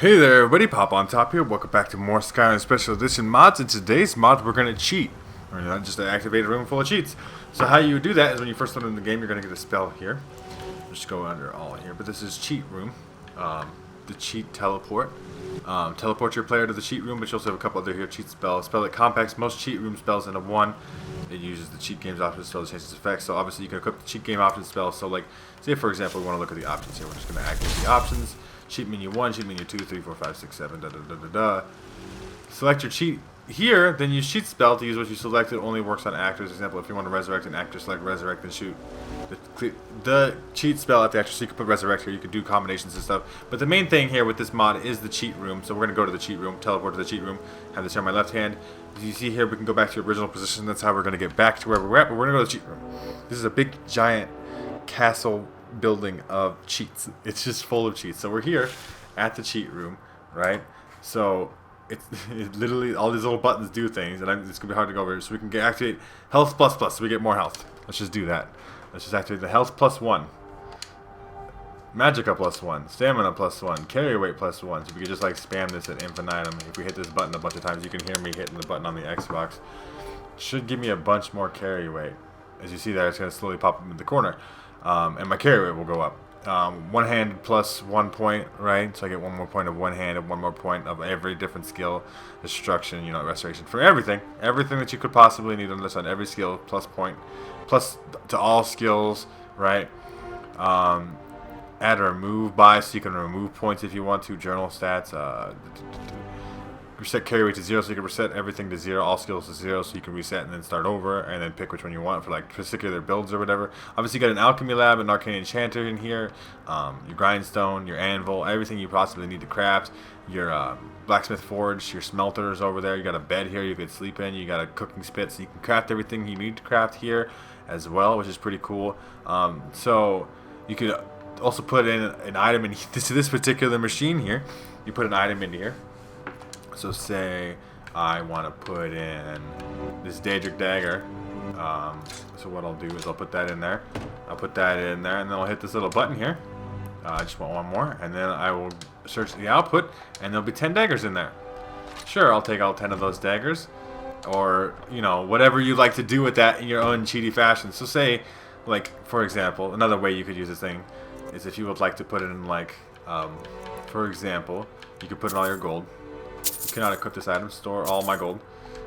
Hey there everybody, Popontop here. Welcome back to more Skyrim Special Edition mods. In today's mod, we're going to cheat. We're going to just activate a room full of cheats. So how you do that is when you first start in the game, you're going to get a spell here. Just go under all here. But this is cheat room. The cheat teleport. Teleport your player to the cheat room, but you also have a couple other here cheat spells. Spell that compacts most cheat room spells into one. It uses the cheat game's options spell to change its effects. So obviously you can equip the cheat game option spell. So like, say for example, we want to look at the options here. We're just going to activate the options. Cheat menu 1, cheat menu 2, 3, 4, 5, 6, 7, da da da da da. Select your cheat here, then use cheat spell to use what you selected. Only works on actors. For example, if you want to resurrect an actor, select resurrect and shoot. The cheat spell at the actor, so you can put resurrect here. You can do combinations and stuff. But the main thing here with this mod is the cheat room. So we're going to go to the cheat room, teleport to the cheat room, have this here on my left hand. As you see here, we can go back to your original position. That's how we're going to get back to where we're at. But we're going to go to the cheat room. This is a big, giant castle building of cheats. It's just full of cheats. So we're here at the cheat room, right? So it literally all these little buttons do things, and it's gonna be hard to go over. So we can activate health plus plus, so we get more health. Let's just do that. Let's just activate the health plus 1, magicka plus 1, stamina plus 1, carry weight plus 1. So we can just like spam this at infinitum. If we hit this button a bunch of times, you can hear me hitting the button on the Xbox. Should give me a bunch more carry weight. As you see there, it's gonna slowly pop up in the corner, and my carry weight will go up. One hand plus 1 point, right? So I get 1 more point of one hand and 1 more point of every different skill, destruction, you know, restoration, for everything that you could possibly need on this on every skill, plus point, plus to all skills, right? Add a remove by, so you can remove points if you want to. Journal stats, reset carry weight to 0, so you can reset everything to 0, all skills to 0, so you can reset and then start over, and then pick which one you want for like particular builds or whatever. Obviously you got an alchemy lab, an arcane enchanter in here, your grindstone, your anvil, everything you possibly need to craft, your blacksmith forge, your smelters over there. You got a bed here you could sleep in, you got a cooking spit, so you can craft everything you need to craft here as well, which is pretty cool. So you could also put in an item in this particular machine here. You put an item into here. So say I want to put in this Daedric dagger. So what I'll do is I'll put that in there. I'll put that in there, and then I'll hit this little button here. I just want one more, and then I will search the output, and there'll be 10 daggers in there. Sure, I'll take all 10 of those daggers, or you know, whatever you like to do with that in your own cheaty fashion. So say, like for example, another way you could use this thing is if you would like to put it in like, for example, you could put in all your gold. You cannot equip this item. Store all my gold.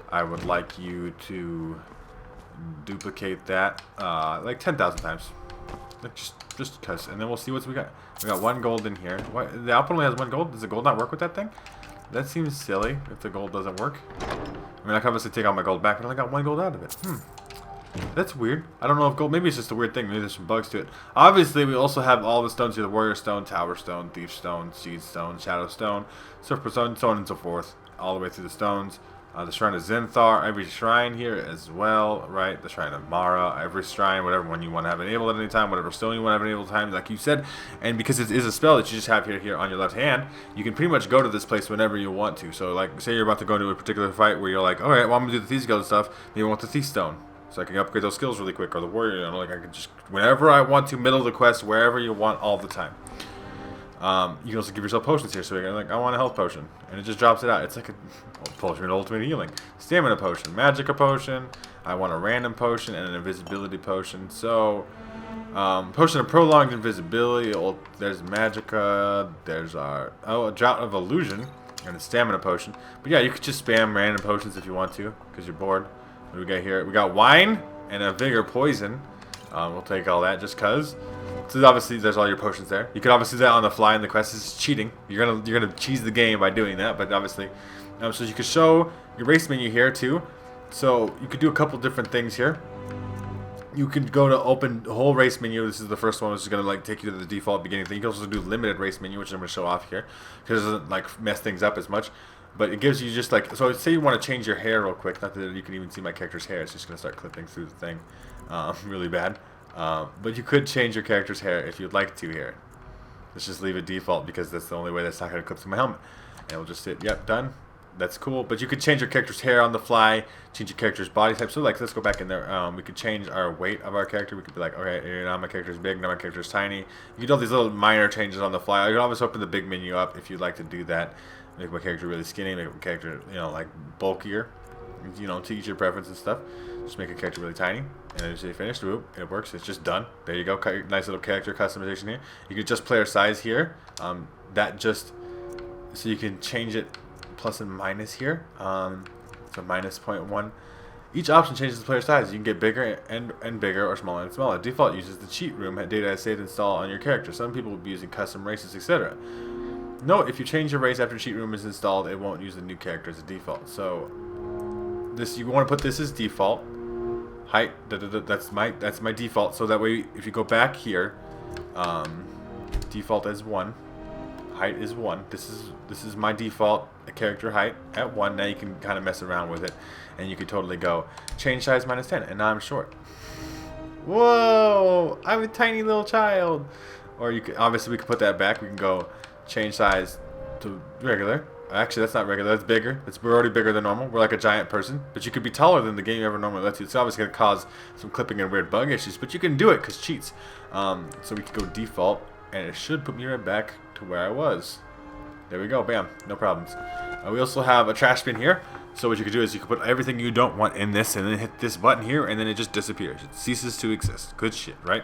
I would like you to duplicate that like 10,000 times. Like just because. And then we'll see what we got. We got 1 gold in here. Why, the output only has 1 gold? Does the gold not work with that thing? That seems silly if the gold doesn't work. I mean, I can obviously take all my gold back, but I only got 1 gold out of it. That's weird. I don't know if gold... Maybe it's just a weird thing. Maybe there's some bugs to it. Obviously, we also have all the stones here. The warrior stone, tower stone, thief stone, seed stone, shadow stone, surfer stone, so on and so forth. All the way through the stones. The shrine of Zinthar. Every shrine here as well, right? The shrine of Mara. Every shrine, whatever one you want to have enabled at any time. Whatever stone you want to have enabled at any time, like you said. And because it is a spell that you just have here on your left hand, you can pretty much go to this place whenever you want to. So, like, say you're about to go into a particular fight where you're like, alright, well, I'm going to do the thief skill stuff. Then you want the thief stone. So I can upgrade those skills really quick, or the warrior, you know, like I can just, whenever I want to, middle of the quest, wherever you want, all the time. You can also give yourself potions here, so you're like, I want a health potion, and it just drops it out. It's like a potion of ultimate healing. Stamina potion, magicka potion, I want a random potion, and an invisibility potion. So, potion of prolonged invisibility, there's magicka, there's our, a drought of illusion, and a stamina potion. But yeah, you could just spam random potions if you want to, because you're bored. What do we got here? We got wine and a vigor poison. We'll take all that just cause. So obviously there's all your potions there. You could obviously do that on the fly in the quest. This is cheating. You're gonna cheese the game by doing that, but obviously, so you could show your race menu here too. So you could do a couple different things here. You can go to open the whole race menu. This is the first one, which is gonna like take you to the default beginning thing. You can also do limited race menu, which I'm gonna show off here, because it doesn't like mess things up as much. But it gives you just like, so say you want to change your hair real quick. Not that you can even see my character's hair. It's just going to start clipping through the thing really bad. But you could change your character's hair if you'd like to here. Let's just leave it default because that's the only way that's not going to clip through my helmet. And we'll just hit, yep, done. that's cool. But you could change your character's hair on the fly, change your character's body type. So like, let's go back in there. We could change our weight of our character. We could be like, okay, now my character's big, now my character's tiny. You can do all these little minor changes on the fly. You can always open the big menu up if you'd like to do that. Make my character really skinny, make my character, like bulkier, to each your preference and stuff. Just make a character really tiny, and then you say finished. Whoop, it works. It's just done. There you go. Nice little character customization here. You can adjust player size here. So you can change it plus and minus here. So minus 0.1. Each option changes the player size. You can get bigger and bigger or smaller and smaller. Default uses the cheat room data saved installed on your character. Some people will be using custom races, etc. Note, if you change your race after cheat room is installed, it won't use the new character as a default. So this, you want to put this as default. Height, that's my default. So that way, if you go back here, default as 1. Height is 1. This is my default character height at 1. Now you can kind of mess around with it, and you could totally go change size minus 10, and now I'm short. Whoa! I'm a tiny little child. Or you could, obviously we could put that back. We can go change size to regular. Actually, that's not regular. That's bigger. We're already bigger than normal. We're like a giant person, but you could be taller than the game ever normally lets you. It's obviously going to cause some clipping and weird bug issues, but you can do it because cheats. So we could go default, and it should put me right back to where I was. There we go. Bam. No problems. We also have a trash bin here. So what you could do is you could put everything you don't want in this, and then hit this button here, and then it just disappears. It ceases to exist. Good shit, right?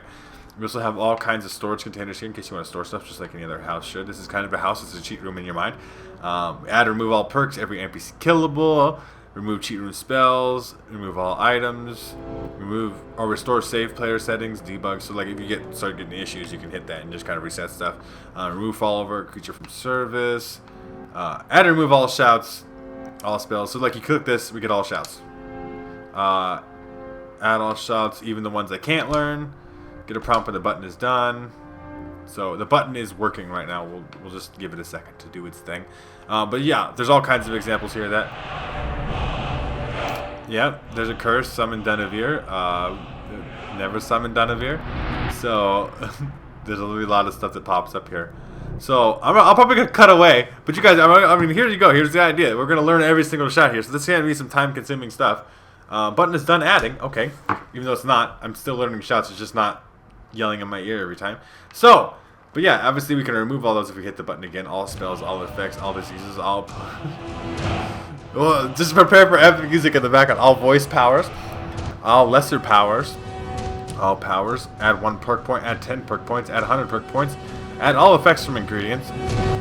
We also have all kinds of storage containers here in case you want to store stuff just like any other house should. This is kind of a house. It's a cheat room in your mind. Add or remove all perks. Every NPC killable. Remove cheat room spells. Remove all items. Remove or restore save player settings. Debug. So like if you start getting issues, you can hit that and just kind of reset stuff. Remove follower. Creature from service. Add or remove all shouts. All spells. So like you click this, we get all shouts. Add all shouts, even the ones I can't learn. Get a prompt when the button is done. So the button is working right now. We'll just give it a second to do its thing. But yeah, there's all kinds of examples here that. Yeah, there's a curse. Summon Dunavir. Never summon Dunavir. So there's a lot of stuff that pops up here. So I'm probably gonna cut away. But you guys, I mean, here you go. Here's the idea. We're gonna learn every single shot here. So this is gonna be some time-consuming stuff. Button is done adding. Okay, even though it's not, I'm still learning shots. It's just not yelling in my ear every time. So, but yeah, obviously we can remove all those if we hit the button again. All spells, all effects, all diseases, all. Well, just prepare for epic music in the background. All voice powers, all lesser powers, all powers. Add 1 perk point. Add 10 perk points. Add 100 perk points. Add all effects from ingredients.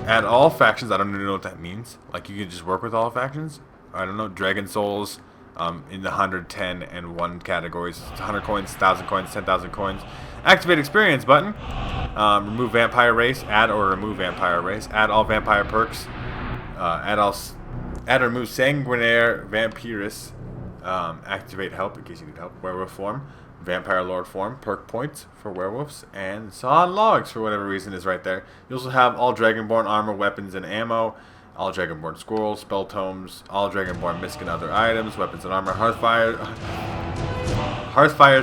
Add all factions. I don't even know what that means. Like you can just work with all factions. I don't know. Dragon souls. In the 110 and 1 categories. 100 coins, 1,000 coins, 10,000 coins. Activate experience button. Remove vampire race. Add or remove vampire race. Add all vampire perks. Add or remove sanguinaire vampirus. Activate help in case you need help. Werewolf form. Vampire lord form. Perk points for werewolves. And Sod logs for whatever reason is right there. You also have all dragonborn armor, weapons, and ammo. All Dragonborn scrolls, spell tomes, all Dragonborn misc and other items, weapons and armor, Hearthfire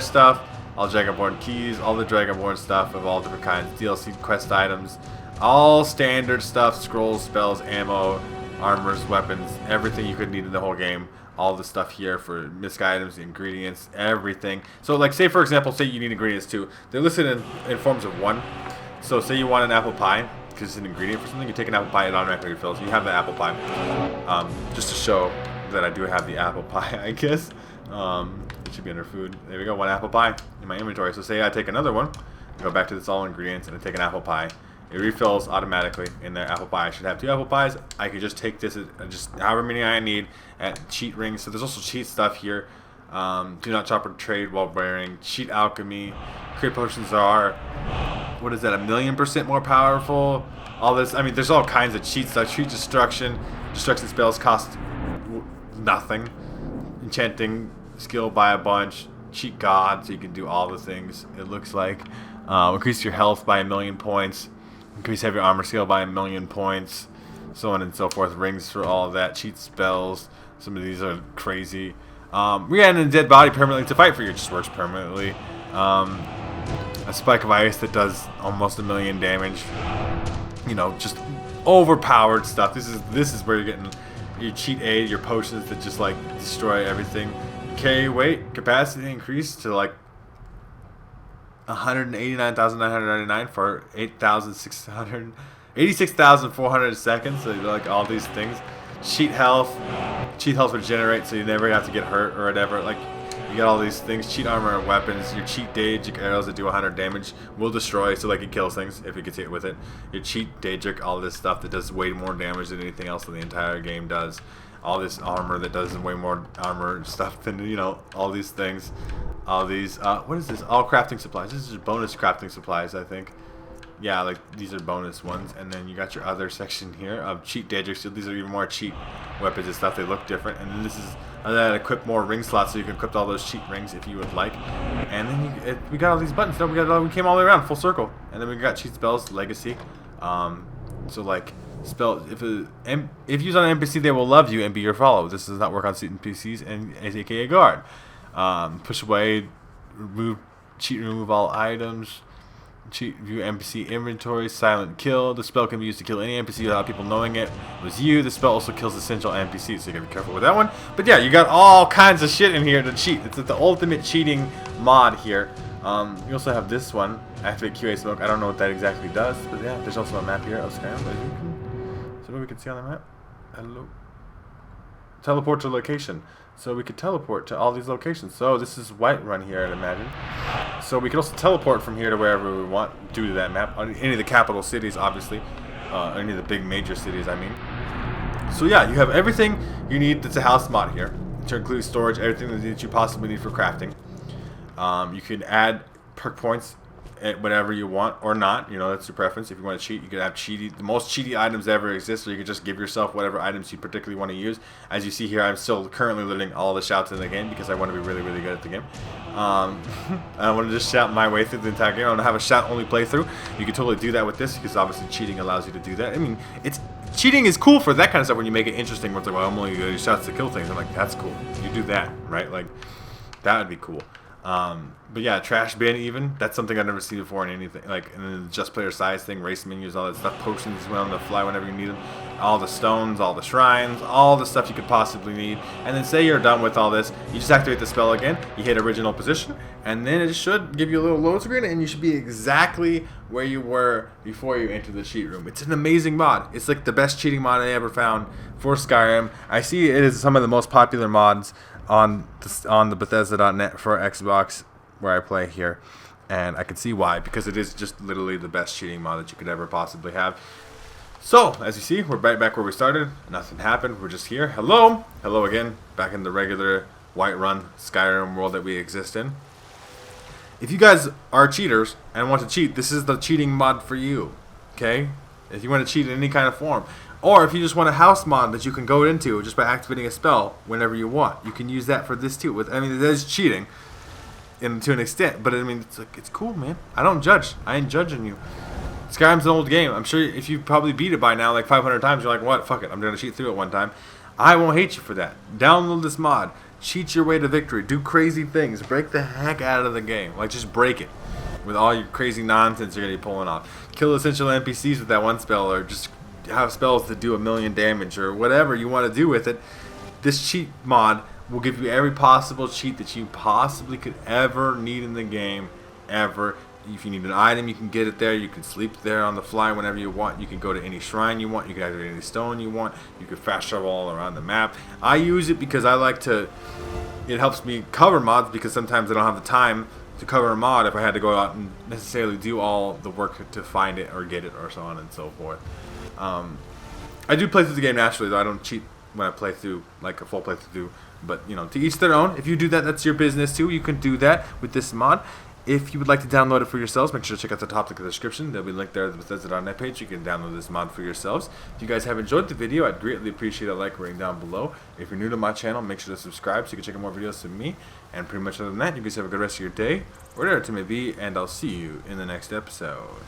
stuff, all Dragonborn keys, all the Dragonborn stuff of all different kinds, DLC quest items, all standard stuff, scrolls, spells, ammo, armors, weapons, everything you could need in the whole game. All the stuff here for misc items, ingredients, everything. So like say for example, say you need ingredients too. They're listed in forms of 1. So say you want an apple pie. Because it's an ingredient for something, you take an apple pie, it automatically refills. You have the apple pie. Just to show that I do have the apple pie, I guess. It should be under food. There we go, 1 apple pie in my inventory. So say I take another one, go back to this all ingredients, and I take an apple pie. It refills automatically in their apple pie. I should have 2 apple pies. I could just take this, just however many I need at cheat rings. So there's also cheat stuff here. Do not chop or trade while wearing. Cheat alchemy. Crit potions are, what is that, 1,000,000% more powerful? All this, I mean, there's all kinds of cheat stuff. Cheat destruction. Destruction spells cost nothing. Enchanting skill by a bunch. Cheat god, so you can do all the things, it looks like. Increase your health by 1,000,000 points. Increase heavy armor skill by 1,000,000 points. So on and so forth. Rings for all of that. Cheat spells. Some of these are crazy. React a dead body permanently to fight for you. It just works permanently. A spike of ice that does almost 1,000,000 damage. You know, just overpowered stuff. This is where you're getting your cheat aid, your potions that just like destroy everything. Carry weight capacity increased to like 189,999 for 86,400 seconds. So like all these things. Cheat health regenerate, so you never have to get hurt or whatever. Like you got all these things. Cheat armor and weapons. Your cheat Daedric arrows that do 100 damage will destroy, so like it kills things if you get hit with it. Your cheat Daedric, all this stuff that does way more damage than anything else in the entire game does. All this armor that does way more armor stuff than, you know, all these things. All these, what is this? All crafting supplies. This is bonus crafting supplies, I think. Yeah, like these are bonus ones. And then you got your other section here of cheat Daedric. So these are even more cheat weapons and stuff. They look different. And then this is that equip more ring slots, so you can equip all those cheat rings if you would like. And then we got all these buttons. No, we came all the way around, full circle. And then we got cheat spells, legacy. So like spell if used on an NPC, they will love you and be your follow. This does not work on NPCs and aka guard. Push away, remove all items. Cheat view NPC inventory, silent kill. The spell can be used to kill any NPC without people knowing it was you. The spell also kills essential NPCs, so you gotta be careful with that one. But yeah, you got all kinds of shit in here to cheat. It's the ultimate cheating mod here. You also have this one, activate QA smoke. I don't know what that exactly does, but yeah, there's also a map here of Skyrim. So what we can see on the map. Hello. Teleport to location. So we could teleport to all these locations. So this is Whiterun here, I'd imagine. So we can also teleport from here to wherever we want due to that map. Any of the capital cities, obviously. Any of the big major cities, I mean. So yeah, you have everything you need that's a house mod here. To include storage, everything that you possibly need for crafting. You can add perk points at whatever you want or not. You know, that's your preference. If you want to cheat, you can have the most cheaty items ever exist, or you can just give yourself whatever items you particularly want to use. As you see here, I'm still currently learning all the shouts in the game because I want to be really, really good at the game. I want to just shout my way through the entire game. I want to have a shout-only playthrough. You can totally do that with this because obviously cheating allows you to do that. I mean, cheating is cool for that kind of stuff when you make it interesting. Where it's like, well, I'm only going to use shouts to kill things. I'm like, that's cool. You do that, right? Like, that would be cool. But yeah, trash bin even. That's something I've never seen before in anything. Like, and then the just player size thing, race menus, all that stuff, potions as well on the fly whenever you need them. All the stones, all the shrines, all the stuff you could possibly need. And then say you're done with all this, you just activate the spell again, you hit original position, and then it should give you a little load screen, and you should be exactly where you were before you entered the cheat room. It's an amazing mod. It's like the best cheating mod I ever found for Skyrim. I see it is some of the most popular mods on the Bethesda.net for Xbox where I play here, and I can see why, because it is just literally the best cheating mod that you could ever possibly have. So as you see, we're right back where we started. Nothing happened. We're just here. Hello again, back in the regular Whiterun Skyrim world that we exist in. If you guys are cheaters and want to cheat, this is the cheating mod for you. Okay, if you want to cheat in any kind of form. Or if you just want a house mod that you can go into just by activating a spell whenever you want, you can use that for this too. I mean, it is cheating, to an extent, but I mean, it's cool, man. I don't judge. I ain't judging you. Skyrim's an old game. I'm sure if you probably beat it by now like 500 times, you're like, what? Fuck it. I'm gonna cheat through it one time. I won't hate you for that. Download this mod. Cheat your way to victory. Do crazy things. Break the heck out of the game. Like, just break it with all your crazy nonsense you're gonna be pulling off. Kill essential NPCs with that one spell, or just have spells that do 1,000,000 damage, or whatever you want to do with it. This cheat mod will give you every possible cheat that you possibly could ever need in the game, ever. If you need an item, you can get it there. You can sleep there on the fly whenever you want. You can go to any shrine you want. You can activate any stone you want. You can fast travel all around the map. I use it because I like to, it helps me cover mods, because sometimes I don't have the time to cover a mod if I had to go out and necessarily do all the work to find it or get it, or so on and so forth. I do play through the game naturally, though. I don't cheat when I play through, like a full playthrough. But, you know, to each their own. If you do that, that's your business too. You can do that with this mod. If you would like to download it for yourselves, make sure to check out the top link in the description. There'll be a link there at the Bethesda.net page. You can download this mod for yourselves. If you guys have enjoyed the video, I'd greatly appreciate a like rating down below. If you're new to my channel, make sure to subscribe so you can check out more videos from me. And pretty much other than that, you guys have a good rest of your day, whatever it may be, and I'll see you in the next episode.